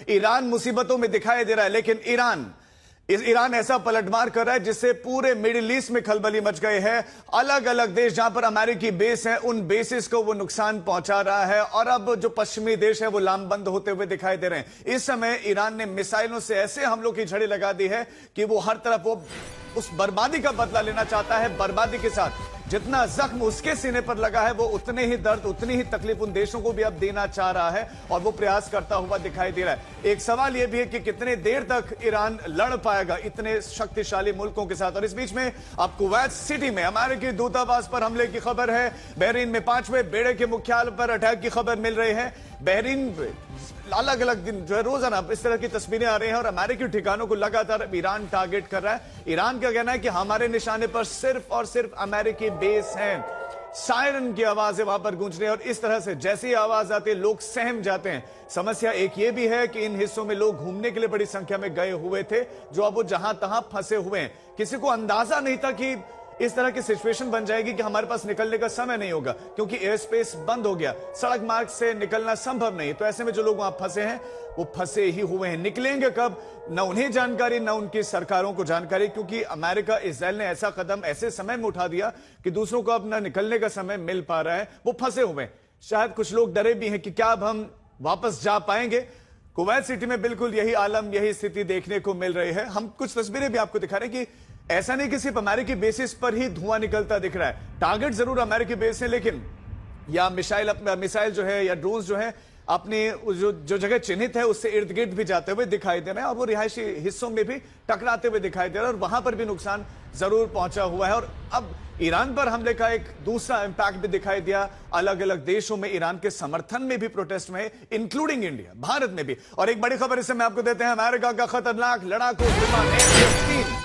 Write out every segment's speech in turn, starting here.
Iran मुसीबतों में दिखाई दे रहा है, लेकिन ईरान ऐसा पलटवार कर रहा है जिससे पूरे मिडिल ईस्ट में खलबली मच गई है। अलग अलग देश जहां पर अमेरिकी बेस है, उन बेसिस को वो नुकसान पहुंचा रहा है और अब जो पश्चिमी देश है वो लामबंद होते हुए दिखाई दे रहे हैं। इस समय ईरान ने मिसाइलों से ऐसे हमलों की झड़ी लगा दी है कि वो हर तरफ वो उस बर्बादी का बदला लेना चाहता है। बर्बादी के साथ जितना जख्म उसके सीने पर लगा है, वो उतने ही दर्द, उतनी ही तकलीफ उन देशों को भी अब देना चाह रहा है और वो प्रयास करता हुआ दिखाई दे रहा है। एक सवाल यह भी है कि कितने देर तक ईरान लड़ पाएगा इतने शक्तिशाली मुल्कों के साथ। और इस बीच में अब कुवैत सिटी में अमेरिकी दूतावास पर हमले की खबर है। बहरीन में 5वें बेड़े के मुख्यालय पर अटैक की खबर मिल रही है। बहरीन अलग अलग दिन जो है रोजाना इस तरह की तस्वीरें आ रही हैं और अमेरिकी ठिकानों को लगातार ईरान टारगेट कर रहा है। ईरान का कहना है कि हमारे निशाने पर सिर्फ और सिर्फ अमेरिकी बेस हैं। सायरन की आवाजें वहां पर गूंज रही है और इस तरह से जैसी आवाज आती है लोग सहम जाते हैं। समस्या एक ये भी है कि इन हिस्सों में लोग घूमने के लिए बड़ी संख्या में गए हुए थे, जो अब वो जहां तहां फंसे हुए हैं। किसी को अंदाजा नहीं था कि इस तरह की सिचुएशन बन जाएगी कि हमारे पास निकलने का समय नहीं होगा, क्योंकि एयर स्पेस बंद हो गया, सड़क मार्ग से निकलना संभव नहीं। तो ऐसे में जो लोग वहां फंसे हैं वो फंसे ही हुए हैं। निकलेंगे कब, न उन्हें जानकारी, न उनकी सरकारों को जानकारी, क्योंकि अमेरिका, इजराइल ने ऐसा कदम ऐसे समय में उठा दिया कि दूसरों को अब न निकलने का समय मिल पा रहा है, वो फंसे हुए हैं। शायद कुछ लोग डरे भी हैं कि क्या अब हम वापस जा पाएंगे। कुवैत सिटी में बिल्कुल यही आलम, यही स्थिति देखने को मिल रही है। हम कुछ तस्वीरें भी आपको दिखा रहे हैं कि ऐसा नहीं कि सिर्फ अमेरिकी बेसिस पर ही धुआं निकलता दिख रहा है। टारगेट जरूर अमेरिकी बेस है, लेकिन या मिसाइल जो है या ड्रोन जो है अपने जो जगह चिन्हित है उससे इर्द गिर्द भी जाते हुए दिखाई दे रहे हैं और वो रिहायशी हिस्सों में भी टकराते हुए दिखाई दे रहा है और वहां पर भी नुकसान जरूर पहुंचा हुआ है। और अब ईरान पर हमले का एक दूसरा इंपैक्ट भी दिखाई दिया। अलग अलग देशों में ईरान के समर्थन में भी प्रोटेस्ट में, इंक्लूडिंग इंडिया, भारत में भी। और एक बड़ी खबर इस समय आपको देते हैं, अमेरिका का खतरनाक लड़ाकू विमान F-15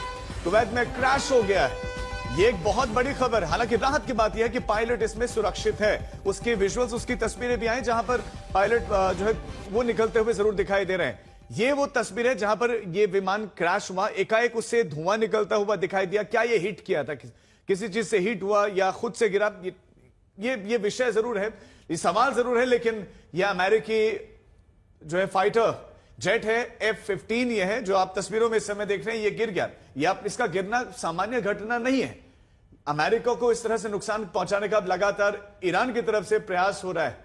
कुवैत में क्रैश हो गया है। ये एक बहुत बड़ी खबर। हालांकि राहत की बात यह है कि पायलट इसमें सुरक्षित है। उसके विजुअल्स, उसकी तस्वीरें भी आई जहां पर पायलट जो है वो निकलते हुए जरूर दिखाई दे रहे हैं। ये वो तस्वीर है जहां पर ये विमान क्रैश हुआ, एकाएक उससे धुआं निकलता हुआ दिखाई दिया। क्या ये हिट किया था, किसी चीज से हिट हुआ या खुद से गिरा, ये विषय जरूर है, ये सवाल जरूर है। लेकिन यह अमेरिकी जो है फाइटर जेट है, F-15 ये है जो आप तस्वीरों में इस समय देख रहे हैं, ये गिर गया। इसका गिरना सामान्य घटना नहीं है। अमेरिका को इस तरह से नुकसान पहुंचाने का अब लगातार ईरान की तरफ से प्रयास हो रहा है।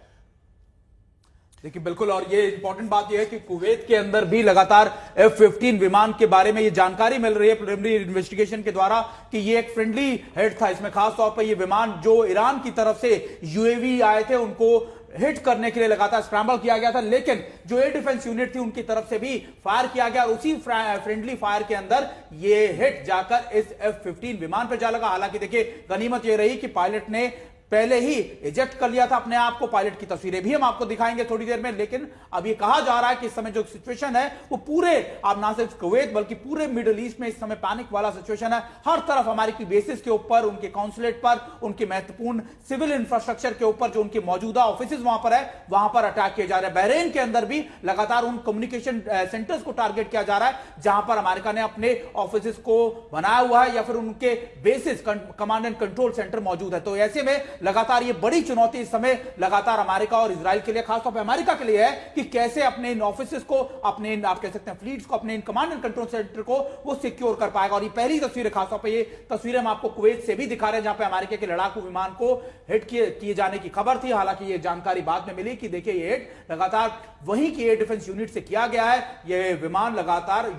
देखिए बिल्कुल, और ये इंपॉर्टेंट बात यह है कि कुवैत के अंदर भी लगातार F-15 विमान के बारे में ये जानकारी मिल रही है प्रिलिमिनरी इन्वेस्टिगेशन के द्वारा कि ये एक फ्रेंडली हेड था। इसमें खास तौर पर ये विमान जो ईरान की तरफ से UAV आए थे उनको हिट करने के लिए लगातार स्क्रैम्बल किया गया था, लेकिन जो एयर डिफेंस यूनिट थी उनकी तरफ से भी फायर किया गया और उसी फ्रेंडली फायर के अंदर ये हिट जाकर इस F-15 विमान पर जा लगा। हालांकि देखिए गनीमत ये रही कि पायलट ने पहले ही इजेक्ट कर लिया था अपने आप को। पायलट की तस्वीरें भी हम आपको दिखाएंगे थोड़ी देर में। लेकिन अब ये कहा जा रहा है कि इस समय जो सिचुएशन है वो पूरे, अब ना सिर्फ कुवैत बल्कि पूरे मिडिल ईस्ट में इस समय पैनिक वाला सिचुएशन है। हर तरफ अमेरिकी बेसिस के ऊपर, उनके कॉन्सुलेट पर, उनके महत्वपूर्ण सिविल इंफ्रास्ट्रक्चर के ऊपर, जो उनके मौजूदा ऑफिस वहां पर है, वहां पर अटैक किए जा रहे हैं। बहरीन के अंदर भी लगातार उन कम्युनिकेशन सेंटर्स को टारगेट किया जा रहा है जहां पर अमेरिका ने अपने ऑफिस को बनाया हुआ है या फिर उनके basis, command and control centre मौजूद है। तो ऐसे में लगातार ये बड़ी चुनौती इस समय लगातार अमेरिका और इजराइल के लिए, खासतौर पर अमेरिका के लिए है कि कैसे अपने इन ऑफिस को, अपने आप कह सकते हैं फ्लीट्स को, अपने in command and control centre को वो सिक्योर कर पाएगा। और ये पहली तस्वीर, खासतौर पर ये तस्वीरें हम आपको कुवैत से भी दिखा रहे हैं जहां पे अमेरिका के लड़ाकू विमान को हिट किए जाने की खबर थी। हालांकि ये जानकारी बाद में मिली कि देखिए ये हिट लगातार वहीं की एयर डिफेंस यूनिट से किया गया है। ये विमान लगातार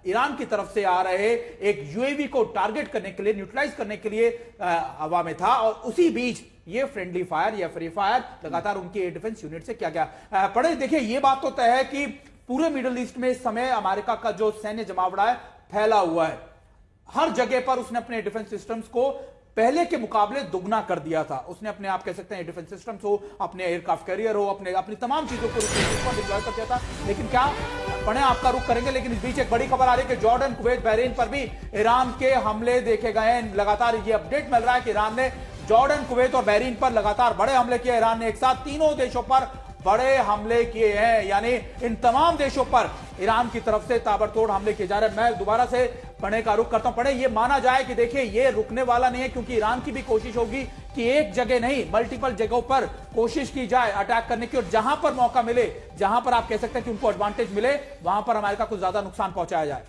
ईरान की तरफ से आ रहे एक UAV को टारगेट करने के लिए, न्यूट्रलाइज करने के लिए हवा में था और उसी बीच ये फ्रेंडली फायर या फ्री फायर लगातार उनकी एयर डिफेंस यूनिट से किया गया। पढ़े देखिए, ये बात तो तय है कि पूरे मिडिल ईस्ट में इस समय अमेरिका का जो सैन्य जमावड़ा है फैला हुआ है। हर जगह पर उसने अपने डिफेंस सिस्टम्स को पहले के मुकाबले दुगना कर दिया था। उसने अपने, आप कह सकते हैं, डिफेंस सिस्टम्स हो, अपने एयरक्राफ्ट कैरियर हो, अपनी तमाम चीजों को डिप्लॉय कर दिया था। लेकिन क्या पढ़े, आपका रुख करेंगे। लेकिन इस बीच एक बड़ी खबर आ रही है कि जॉर्डन, कुवैत, बहरीन पर भी ईरान के हमले देखे गए हैं। लगातार ये अपडेट मिल रहा है कि ईरान ने जॉर्डन, कुवैत और बहरीन पर लगातार बड़े हमले किए। ईरान ने एक साथ तीनों देशों पर बड़े हमले किए हैं, यानी इन तमाम देशों पर ईरान की तरफ से ताबड़तोड़ हमले किए जा रहे हैं। मैं दोबारा से पढ़ने का रुख करता हूं। पढ़े ये माना जाए कि देखिए ये रुकने वाला नहीं है, क्योंकि ईरान की भी कोशिश होगी कि एक जगह नहीं मल्टीपल जगहों पर कोशिश की जाए अटैक करने की, और जहां पर मौका मिले, जहां पर आप कह सकते हैं कि उनको एडवांटेज मिले, वहां पर अमेरिका को ज्यादा नुकसान पहुंचाया जाए।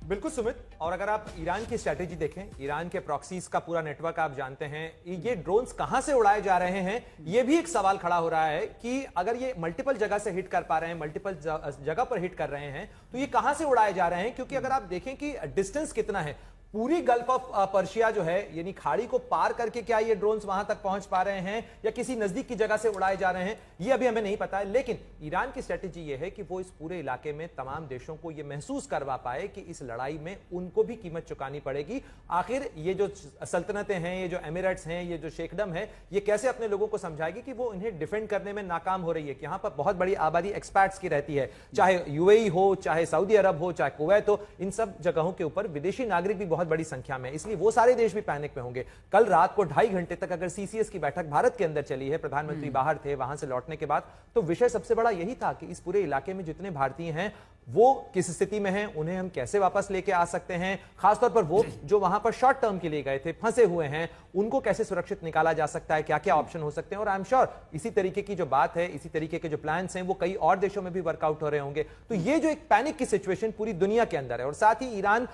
बिल्कुल सुमित, और अगर आप ईरान की स्ट्रेटेजी देखें, ईरान के प्रॉक्सीज का पूरा नेटवर्क आप जानते हैं, ये ड्रोन्स कहां से उड़ाए जा रहे हैं, ये भी एक सवाल खड़ा हो रहा है कि अगर ये मल्टीपल जगह से हिट कर पा रहे हैं, मल्टीपल जगह पर हिट कर रहे हैं, तो ये कहां से उड़ाए जा रहे हैं, क्योंकि अगर आप देखें कि डिस्टेंस कितना है, पूरी गल्फ ऑफ पर्शिया जो है, यानी खाड़ी को पार करके क्या ये ड्रोन्स वहां तक पहुंच पा रहे हैं या किसी नजदीक की जगह से उड़ाए जा रहे हैं, ये अभी हमें नहीं पता है। लेकिन ईरान की स्ट्रेटेजी ये है कि वो इस पूरे इलाके में तमाम देशों को ये महसूस करवा पाए कि इस लड़ाई में उनको भी कीमत चुकानी पड़ेगी। आखिर ये जो सल्तनतें हैं, ये जो एमिरेट्स हैं, ये जो शेखडम है, ये कैसे अपने लोगों को समझाएगी कि वो इन्हें डिफेंड करने में नाकाम हो रही है। कि यहां पर बहुत बड़ी आबादी एक्सपैट्स की रहती है, चाहे यूएई हो, चाहे सऊदी अरब हो, चाहे कुवैत हो, इन सब जगहों के ऊपर विदेशी नागरिक भी बहुत बड़ी संख्या में, इसलिए वो सारे देश भी पैनिक में होंगे। कल रात को 2.5 घंटे तक अगर सीसीएस की बैठक भारत के अंदर चली है, प्रधानमंत्री बाहर थे, वहां से लौटने के बाद तो विषय सबसे बड़ा यही था कि इस पूरे इलाके में जितने भारतीय हैं वो किस स्थिति में हैं, उन्हें हम कैसे वापस लेके आ सकते हैं, खासतौर पर वो जो वहां पर शॉर्ट टर्म के लिए गए थे, फंसे हुए हैं, उनको कैसे सुरक्षित निकाला जा सकता है, क्या क्या ऑप्शन हो सकते हैं। और आई एम श्योर इसी तरीके की जो बात है, इसी तरीके के जो प्लान्स हैं, वो कई और देशों में भी वर्कआउट हो रहे होंगे। तो ये जो एक पैनिक की सिचुएशन पूरी दुनिया के अंदर है, और साथ ही ईरान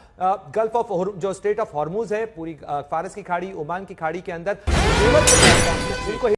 गल्फ ऑफ जो स्टेट ऑफ हॉर्मुज है, पूरी फारस की खाड़ी, ओमान की खाड़ी के अंदर उनको